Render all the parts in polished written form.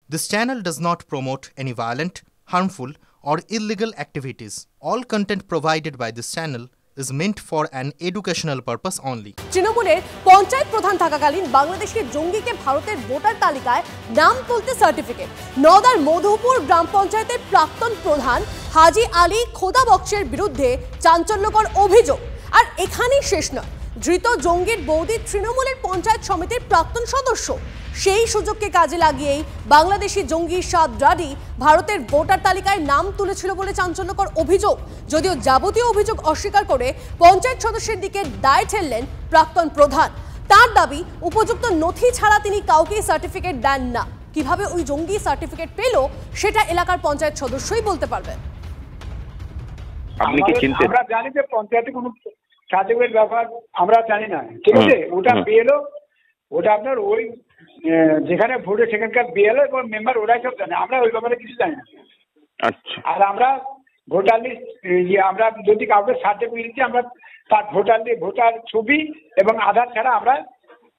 This channel does not promote any violent, harmful, or illegal activities. All content provided by this channel is meant for an educational purpose only. তৃণমূলের পঞ্চায়েত প্রধান থাকাকালীন বাংলাদেশের জঙ্গিকে ভারতের voter তালিকায় নাম তুলতে certificate. নওদার Madhupur গ্রাম পঞ্চায়েতের প্রাক্তন প্রধান হাজি আলী খোদাবক্সের বিরুদ্ধে চাঞ্চল্যকর অভিযোগ। আর এখানেই শেষ নয়, ধৃত জঙ্গির বৌদি তৃণমূলের পঞ্চায়েত সমিতির প্রাক্তন সদস্য। সেই সুযোগকে কাজে লাগিয়েই বাংলাদেশি জঙ্গি সাদ রাডি ভারতের ভোটার তালিকায় নাম তুলেছিল বলে চাঞ্চল্যকর অভিযোগ। যদিও যাবতীয় অভিযোগ অস্বীকার করে পঞ্চায়েত সদস্যের দিকে দায় ঠেললেন প্রাক্তন প্রধান। তার দাবি, উপযুক্ত নথি ছাড়া তিনি কাউকে সার্টিফিকেট দেন না। কিভাবে ওই জঙ্গি সার্টিফিকেট পেল সেটা এলাকার পঞ্চায়েত সদস্যই বলতে পারবেন। আমরা জানি যে পঞ্চায়েতে কোনো সার্টিফিকেট ব্যাপার আমরা জানি না, ঠিক আছে। ওটা বিএলও, ওটা আপনার ওই যেখানে ভোটে সেখানকার বিএলও এবং মেম্বার ওরাই সব জানে, আমরা ওই ব্যাপারে কিছু জানি না। আচ্ছা। আর আমরা ভোটার লিস্ট, আমরা যদি কাউকে সার্টিফিকেট দিচ্ছি, আমরা তার ভোটার ছবি এবং আধার ছাড়া আমরা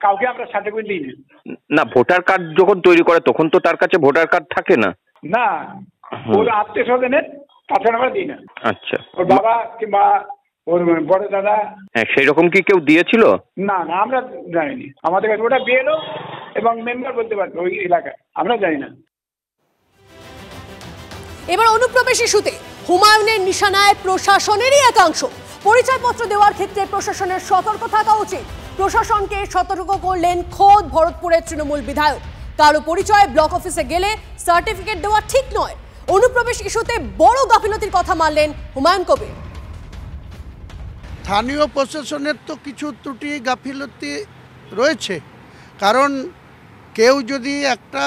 কাউকে সার্টিফিকেট দিই না। ভোটার কার্ড যখন তৈরি করে তখন তো তার কাছে ভোটার কার্ড থাকে না। না, ওর আত্মীয় স্বজনের তাছাড়া আমরা দিই না। আচ্ছা। ওর বাবা কিংবা ওর বড় দাদা, হ্যাঁ, সেই রকম কি কেউ দিয়েছিল? না না, আমরা জানিনি। আমাদের কাছে ওটা বিএলও এবং মেম্বার বলতে পারবে ওই এলাকায়, আমরা জানি না। এবার অনুপ্রবেশ ইস্যুতে হুমায়ুনের নিশানায় প্রশাসনেরই একাংশ। পরিচয়পত্র দেওয়ার ক্ষেত্রে প্রশাসনের সতর্ক থাকা উচিত। প্রশাসনকে সতর্ক করলেন খোদ ভরতপুরের তৃণমূল বিধায়ক। কারো পরিচয় ব্লক অফিসে গেলে সার্টিফিকেট দেওয়া ঠিক নয়। অনুপ্রবেশ ইস্যুতে বড় গাফিলতির কথা মানলেন হুমায়ুন কবির। স্থানীয় প্রশাসনের তো কিছু ত্রুটি গাফিলতি রয়েছে, কারণ কেউ যদি একটা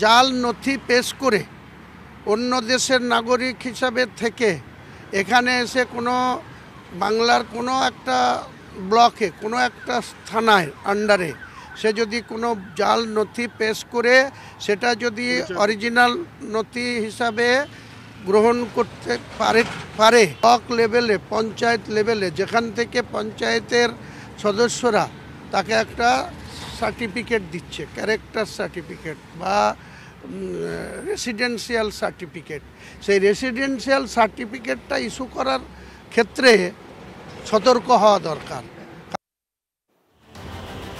জাল নথি পেশ করে অন্য দেশের নাগরিক হিসাবে থেকে এখানে এসে কোনো বাংলার কোনো একটা ব্লকে, কোনো একটা থানায় আন্ডারে সে যদি কোনো জাল নথি পেশ করে সেটা যদি অরিজিনাল নথি হিসাবে গ্রহণ করতে পারে ব্লক লেভেলে, পঞ্চায়েত লেভেলে, যেখান থেকে পঞ্চায়েতের সদস্যরা তাকে একটা সার্টিফিকেট দিচ্ছে, ক্যারেক্টার সার্টিফিকেট বা রেসিডেন্সিয়াল সার্টিফিকেট, সেই রেসিডেন্সিয়াল সার্টিফিকেটটা ইস্যু করার ক্ষেত্রে সতর্ক হওয়া দরকার।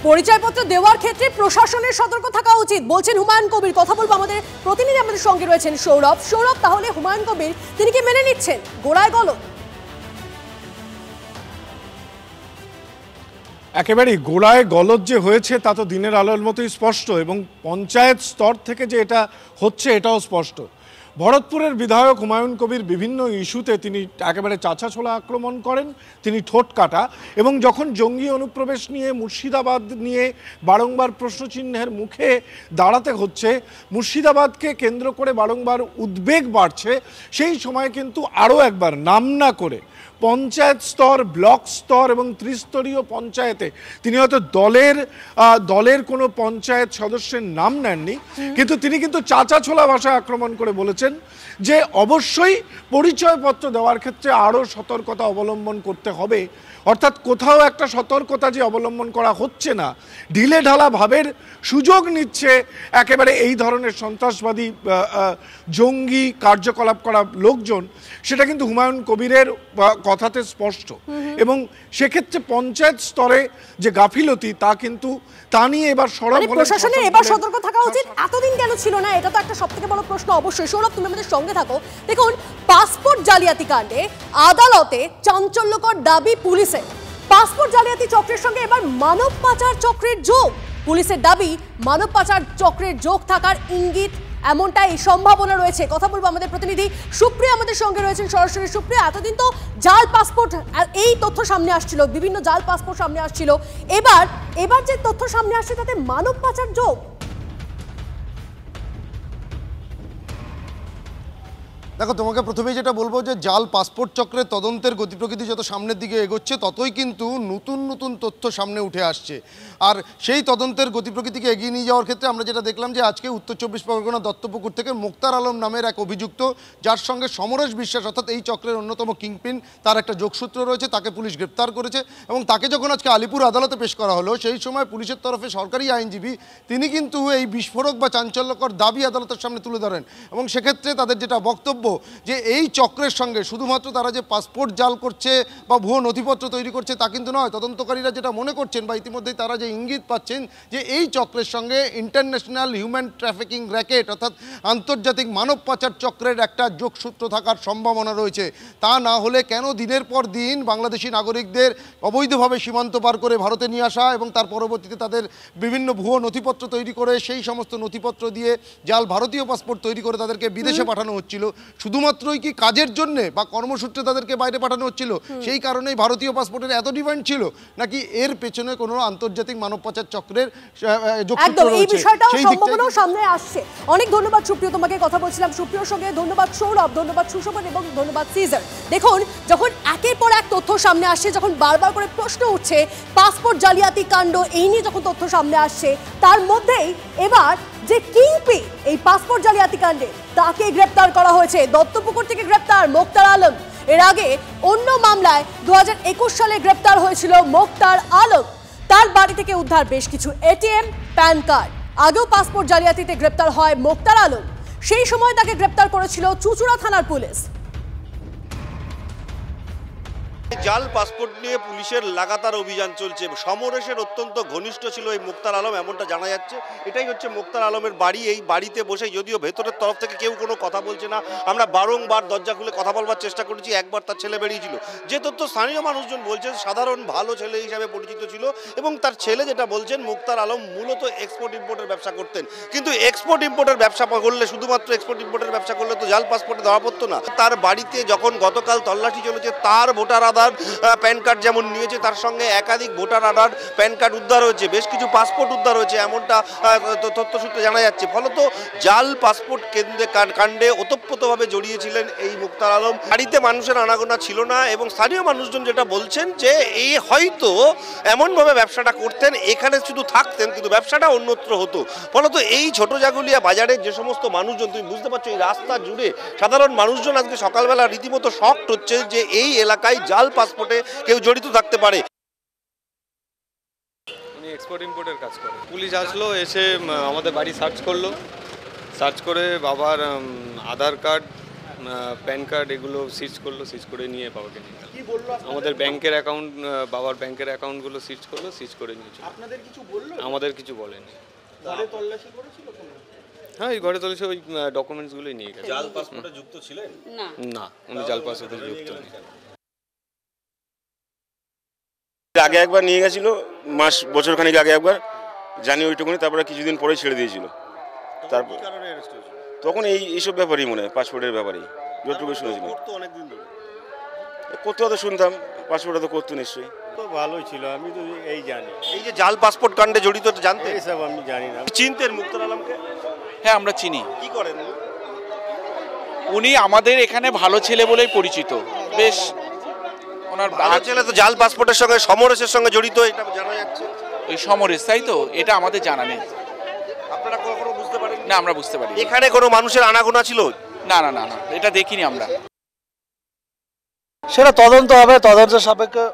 পরিচয়পত্র দেওয়ার ক্ষেত্রে প্রশাসনের সতর্ক থাকা উচিত বলছেন হুমায়ুন কবির। কথা বলবো আমাদের প্রতিনিধি আমাদের সঙ্গে রয়েছেন সৌরভ। সৌরভ, তাহলে হুমায়ুন কবির তিনি কি মেনে নিচ্ছেন গোড়ায় গলদ? একেবারেই গোড়ায় গলদ যে হয়েছে তা তো দিনের আলোর মতোই স্পষ্ট, এবং পঞ্চায়েত স্তর থেকে যে এটা হচ্ছে এটাও স্পষ্ট। ভরতপুরের বিধায়ক হুমায়ুন কবির বিভিন্ন ইস্যুতে তিনি একেবারে চাঁচাছোলা আক্রমণ করেন, তিনি ঠোঁট কাটা, এবং যখন জঙ্গি অনুপ্রবেশ নিয়ে, মুর্শিদাবাদ নিয়ে বারংবার প্রশ্নচিহ্নের মুখে দাঁড়াতে হচ্ছে, মুর্শিদাবাদকে কেন্দ্র করে বারংবার উদ্বেগ বাড়ছে, সেই সময় কিন্তু আরও একবার নাম না করে পঞ্চায়েত স্তর, ব্লক স্তর এবং ত্রিস্তরীয় পঞ্চায়েতে তিনি হয়তো দলের কোনো পঞ্চায়েত সদস্যের নাম নেননি, কিন্তু তিনি কিন্তু চাঁচাছোলা ভাষায় আক্রমণ করে বলেছেন যে অবশ্যই পরিচয়পত্র দেওয়ার ক্ষেত্রে আরও সতর্কতা অবলম্বন করতে হবে। অর্থাৎ কোথাও একটা সতর্কতা যে অবলম্বন করা হচ্ছে না, ঢিলে ঢালা ভাবের সুযোগ নিচ্ছে একেবারে এই ধরনের সন্ত্রাসবাদী জঙ্গি কার্যকলাপ করা লোকজন, সেটা কিন্তু হুমায়ুন কবিরের কথাতে স্পষ্ট। এবং সেক্ষেত্রে পঞ্চায়েত স্তরে যে গাফিলতি তা নিয়ে এবার প্রশাসনের এবার সতর্ক থাকা উচিত। এতদিন কেন ছিল না, এটা তো একটা সবথেকে বড় প্রশ্ন। অবশ্যই সৌরভ, তুমি আমাদের সঙ্গে থাকো। দেখুন, পাসপোর্ট জালিয়াতি কাণ্ডে আদালতে চাঞ্চল্যকর দাবি পুলিশের। পাসপোর্ট জালিয়াতি চক্রের সঙ্গে এবার মানব পাচার চক্রের যোগ। পুলিশের দাবি, মানব পাচার চক্রের যোগ থাকার ইঙ্গিত, এমনটাই সম্ভাবনা রয়েছে। কথা বলবো আমাদের প্রতিনিধি সুপ্রিয়া আমাদের সঙ্গে রয়েছেন সরাসরি। সুপ্রিয়া, এতদিন তো জাল পাসপোর্ট এই তথ্য সামনে আসছিল, বিভিন্ন জাল পাসপোর্ট সামনে আসছিল, এবার যে তথ্য সামনে আসছে তাতে মানব পাচার যোগ। দেখো, তোমাকে প্রথমেই যেটা বলবো যে জাল পাসপোর্ট চক্রের তদন্তের গতি প্রকৃতি যত সামনের দিকে এগোচ্ছে ততই কিন্তু নতুন নতুন তথ্য সামনে উঠে আসছে। আর সেই তদন্তের গতি প্রকৃতিকে এগিয়ে নিয়ে যাওয়ার ক্ষেত্রে আমরা যেটা দেখলাম যে আজকে উত্তর 24 পরগনা দত্তপুকুর থেকে মুক্তার আলম নামের এক অভিযুক্ত, যার সঙ্গে সমরেশ বিশ্বাস অর্থাৎ এই চক্রের অন্যতম কিংপিন, তার একটা যোগসূত্র রয়েছে, তাকে পুলিশ গ্রেপ্তার করেছে। এবং তাকে যখন আজকে আলিপুর আদালতে পেশ করা হলো, সেই সময় পুলিশের তরফে সরকারি আইনজীবী তিনি কিন্তু এই বিস্ফোরক বা চাঞ্চল্যকর দাবি আদালতের সামনে তুলে ধরেন। এবং সেক্ষেত্রে তাদের যেটা বক্তব্য যে এই চক্রের সঙ্গে শুধুমাত্র তারা যে পাসপোর্ট জাল করছে বা ভুয়ো নথিপত্র তৈরি করছে তা কিন্তু নয়। তদন্তকারীরা যেটা মনে করছেন বা ইতিমধ্যেই তারা যে ইঙ্গিত পাচ্ছেন যে এই চক্রের সঙ্গে ইন্টারন্যাশনাল হিউম্যান ট্রাফিকিং র্যাকেট অর্থাৎ আন্তর্জাতিক মানব পাচার চক্রের একটা যোগসূত্র থাকার সম্ভাবনা রয়েছে। তা না হলে কেন দিনের পর দিন বাংলাদেশি নাগরিকদের অবৈধভাবে সীমান্ত পার করে ভারতে নিয়ে আসা এবং তার পরবর্তীতে তাদের বিভিন্ন ভুয়ো নথিপত্র তৈরি করে সেই সমস্ত নথিপত্র দিয়ে জাল ভারতীয় পাসপোর্ট তৈরি করে তাদেরকে বিদেশে পাঠানো হচ্ছিল? শুধুমাত্রই কি কাজের জন্য বা কর্মসূত্রে তাদেরকে বাইরে পাঠানো হচ্ছিল? সেই কারণেই ভারতীয় পাসপোর্টের এত ডিমান্ড ছিল, নাকি এর পেছনে কোনো আন্তর্জাতিক মানব পাচার চক্রের যোগসূত্র রয়েছে? এই বিষয়টাও সম্ভাবনাও সামনে আসছে। অনেক ধন্যবাদ সুপ্রিয়, তোমাকে কথা বলছিলাম সুপ্রিয়র সঙ্গে। ধন্যবাদ সৌরভ, ধন্যবাদ সুশোভন এবং ধন্যবাদ সিজার। দেখুন, যখন একের পর এক তথ্য সামনে আসছে, যখন বারবার করে প্রশ্ন উঠছে পাসপোর্ট জালিয়াতি কাণ্ড, এই নিয়ে যখন তথ্য সামনে আসছে, তার মধ্যেই এবার যে কিংপিন এই পাসপোর্ট জালিয়াতি কাণ্ডে তাকে গ্রেপ্তার করা হয়েছে। দত্তপুকুর থেকে গ্রেপ্তার মুক্তার আলম। এর আগে অন্য মামলায় 2021 সালে গ্রেপ্তার হয়েছিল মুক্তার আলম। তার বাড়ি থেকে উদ্ধার বেশ কিছু এটিএম, প্যান কার্ড। আগেও পাসপোর্ট জালিয়াতিতে গ্রেপ্তার হয় মুক্তার আলম। সেই সময় তাকে গ্রেপ্তার করেছিল চুঁচুড়া থানার পুলিশ। জাল পাসপোর্ট নিয়ে পুলিশের লাগাতার অভিযান চলছে। সমরেশের অত্যন্ত ঘনিষ্ঠ ছিল এই মুক্তার আলম, এমনটা জানা যাচ্ছে। এটাই হচ্ছে মুক্তার আলমের বাড়ি। এই বাড়িতে বসে, যদিও ভেতরের তরফ থেকে কেউ কোনো কথা বলছে না, আমরা বারংবার দরজা খুলে কথা বলবার চেষ্টা করেছি। একবার তার ছেলে বেরিয়েছিল, যে তথ্য স্থানীয় মানুষজন বলছেন সাধারণ ভালো ছেলে হিসাবে পরিচিত ছিল। এবং তার ছেলে যেটা বলছেন, মুক্তার আলম মূলত এক্সপোর্ট ইম্পোর্টের ব্যবসা করতেন। কিন্তু এক্সপোর্ট ইম্পোর্টের ব্যবসা করলে, শুধুমাত্র এক্সপোর্ট ইম্পোর্টের ব্যবসা করলে তো জাল পাসপোর্টে ধরা পড়তো না। তার বাড়িতে যখন গতকাল তল্লাশি চলেছে, তার ভোটার আধার, প্যান কার্ড যেমন নিয়েছে, তার সঙ্গে একাধিক ভোটার আধার, প্যান কার্ড উদ্ধার হয়েছে, বেশ কিছু পাসপোর্ট উদ্ধার হয়েছে, এমনটা তথ্য সূত্রে জানা যাচ্ছে। ফলত জাল পাসপোর্ট কাণ্ডে ওতপ্রোতভাবে জড়িয়েছিলেন এই মুক্তার আলম। বাড়িতে মানুষের আনাগোনা ছিল না এবং স্থানীয় মানুষজন যেটা বলছেন যে এই হয়তো এমনভাবে ব্যবসাটা করতেন, এখানে শুধু থাকতেন কিন্তু ব্যবসাটা অন্যত্র হতো। ফলত এই ছোট জাগুলিয়া বাজারের যে সমস্ত মানুষজন, তুমি বুঝতে পারছো, এই রাস্তা জুড়ে সাধারণ মানুষজন আজকে সকালবেলা রীতিমতো শকড হচ্ছে যে এই এলাকায় জাল পাসপোর্টে কেউ জড়িত থাকতে পারে। উনি এক্সপোর্ট ইম্পোর্টের কাজ করে। পুলিশ আসলো, এসে আমাদের বাড়ি সার্চ করলো। সার্চ করে বাবার আধার কার্ড, প্যান কার্ড এগুলো সিজ করলো। সিজ করে নিয়ে বাবাকে নিয়ে গেল। আমাদের ব্যাংকের অ্যাকাউন্ট, বাবার ব্যাংকের অ্যাকাউন্টগুলো সিজ করলো। সিজ করে নিয়েছিল। আপনাদের কিছু বললো? আমাদের কিছু বলেনি। ঘরে তল্লাশি করেছিল? হ্যাঁ, এই ঘরে তল্লাশি ওই ডকুমেন্টসগুলোই নিয়ে গেছে। জাল পাসপোর্টে যুক্ত ছিলেন? না, উনি জাল পাসপোর্টে যুক্ত নেই। আগে একবার নিয়ে গেছিল, বছরখানিক আগে একবার, জানি ওইটুকুনি। তারপরে কিছুদিন পরে ছেড়ে দিয়েছিল। তারপর তখন এইসব ব্যাপারই মনে হয়, পাসপোর্টের ব্যাপারেই যতটুকু শুনেছিলাম। করতে হয়তো শুনতাম, পাসপোর্টে তো করতো নিশ্চয়ই। তো ভালোই ছিল, আমি তো এই জানি। এই যে জাল পাসপোর্ট কাণ্ডে জড়িত জানতে? এইসব আমি জানি না। চিনতেন মুক্তার আলমকে? হ্যাঁ, আমরা চিনি। কি করেন উনি? আমাদের এখানে ভালো ছেলে বলেই পরিচিত। বেশ, ওনার ভালো ছেলে তো জাল পাসপোর্টের সঙ্গে সমরেশের সঙ্গে জড়িত, এটা জানা যাচ্ছে। ওই সমরেশ, তাই তো? এটা আমাদের জানা নেই। আপনারা কখনো বুঝতে পারেন? না, আমরা বুঝতে পারি। এখানে কোনো মানুষের আনাগোনা ছিল? না না না না, এটা দেখিনি আমরা। সেটা তদন্ত হবে, তদন্ত সাপেক্ষে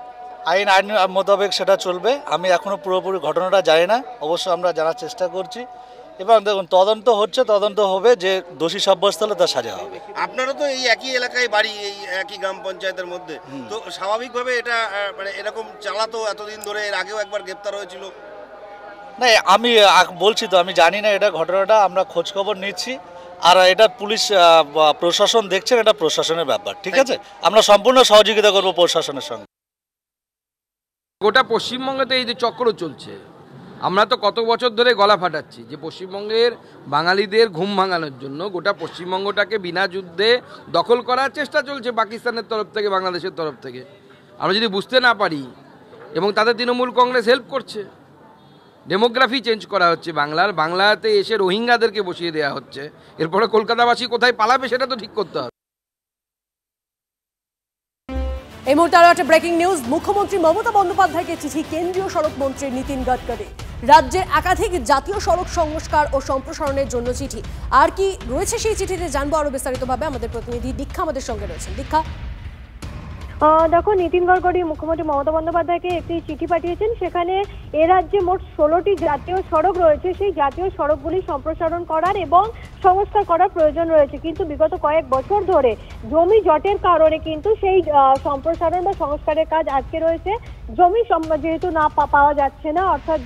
আইন মোতাবেক সেটা চলবে। আমি এখনো পুরোপুরি ঘটনাটা জানি না, অবশ্য আমরা জানার চেষ্টা করছি। এবং দেখুন, তদন্ত হচ্ছে, তদন্ত হবে, যে দোষী সাব্যস্ত হলে তার সাজা হবে। আপনারও তো এই একই এলাকায় বাড়ি, এই একই গ্রাম পঞ্চায়েতের মধ্যে, তো স্বাভাবিকভাবে এটা মানে এরকম চালাতো এতদিন ধরে। এর আগেও একবার গ্রেপ্তার হয়েছিল। না, আমি বলছি তো, আমি জানি না এটা ঘটনাটা, আমরা খোঁজ খবর নিচ্ছি। আর এটা পুলিশ প্রশাসন দেখছেন, এটা প্রশাসনের ব্যাপার, ঠিক আছে? আমরা সম্পূর্ণ সহযোগিতা করব প্রশাসনের সঙ্গে। গোটা পশ্চিমবঙ্গেতে এই যে চক্র চলছে, আমরা তো কত বছর ধরে গলা ফাটাচ্ছি যে পশ্চিমবঙ্গের বাঙালিদের ঘুম ভাঙানোর জন্য গোটা পশ্চিমবঙ্গটাকে বিনা যুদ্ধে দখল করার চেষ্টা চলছে পাকিস্তানের তরফ থেকে, বাংলাদেশের তরফ থেকে। আমরা যদি বুঝতে না পারি, এবং তাদের তৃণমূল কংগ্রেস হেল্প করছে, ডেমোগ্রাফি চেঞ্জ করা হচ্ছে বাংলাতে এসে রোহিঙ্গাদেরকে বসিয়ে দেওয়া হচ্ছে। এরপরে কলকাতাবাসী কোথায় পালাবে সেটা তো ঠিক করতে হবে। এই মুহূর্তে আরো একটা ব্রেকিং নিউজ। মুখ্যমন্ত্রী মমতা বন্দ্যোপাধ্যায়কে চিঠি কেন্দ্রীয় সড়ক মন্ত্রী নীতিন গডকরি। রাজ্যের একাধিক জাতীয় সড়ক সংস্কার ও সম্প্রসারণের জন্য চিঠি। আর কি রয়েছে সেই চিঠিতে জানবো আরো বিস্তারিতভাবে। আমাদের প্রতিনিধি দীক্ষা আমাদের সঙ্গে রয়েছেন। দীক্ষা, দেখো, নীতিন গডকরি মুখ্যমন্ত্রী মমতা বন্দ্যোপাধ্যায়কে একটি চিঠি পাঠিয়েছেন। সেখানে এ রাজ্যে মোট 16টি জাতীয় সড়ক রয়েছে। সেই জাতীয় সড়কগুলি সম্প্রসারণ করার এবং সংস্কার করার প্রয়োজন রয়েছে, কিন্তু বিগত কয়েক বছর ধরে জমি জটের কারণে কিন্তু সেই সম্প্রসারণ বা সংস্কারের কাজ আটকে রয়েছে। জমি যেহেতু না পাওয়া যাচ্ছে না, অর্থাৎ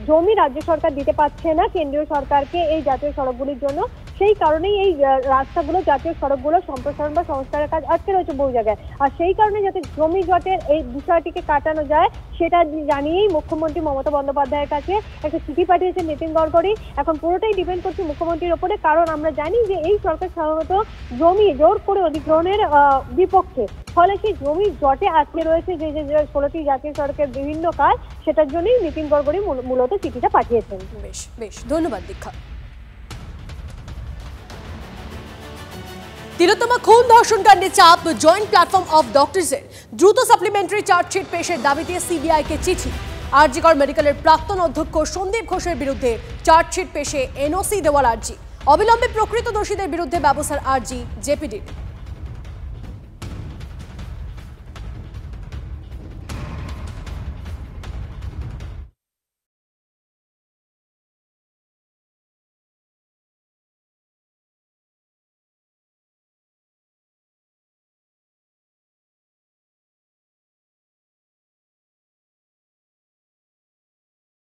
জমি রাজ্য সরকার দিতে পারছে না কেন্দ্রীয় সরকারকে এই জাতীয় সড়কগুলির জন্য, সেই কারণেই এই রাস্তাগুলো জাতীয় সড়কগুলো সম্প্রসারণ বা সংস্কারের কাজ আটকে রয়েছে বহু জায়গায়। আর সেই কারণে যাতে জমি জটের এই বিষয়টিকে কাটানো যায় সেটা জানিয়েই মুখ্যমন্ত্রী মমতা বন্দ্যোপাধ্যায়ের কাছে একটা চিঠি পাঠিয়েছেন নীতিন গডকরি। এখন পুরোটাই ডিপেন্ড করছে মুখ্যমন্ত্রীর ওপরে, কারণ আমরা জানি যে এই সরকার সাধারণত জমি জোর করে অধিগ্রহণের বিপক্ষে। ফলে সেই জমি জটে আটকে রয়েছে যে 16টি জাতীয় সড়কের বিভিন্ন কাজ, সেটার জন্যই নীতিন গডকরি মূলত চিঠিটা পাঠিয়েছেন। বেশ বেশ, ধন্যবাদ দীক্ষা। তিলোত্তমা খুন ধর্ষণ কাণ্ডে চাপ জয়েন্ট প্ল্যাটফর্ম অফ ডক্টরসের। দ্রুত সাপ্লিমেন্টারি চার্জশিট পেশের দাবিতে সিবিআইকে চিঠি। আরজি কর মেডিকেলের প্রাক্তন অধ্যক্ষ সন্দীপ ঘোষের বিরুদ্ধে চার্জশিট পেশে এনওসি দেওয়ার আর্জি। অবিলম্বে প্রকৃত দোষীদের বিরুদ্ধে ব্যবস্থার আর্জি জেপিডির।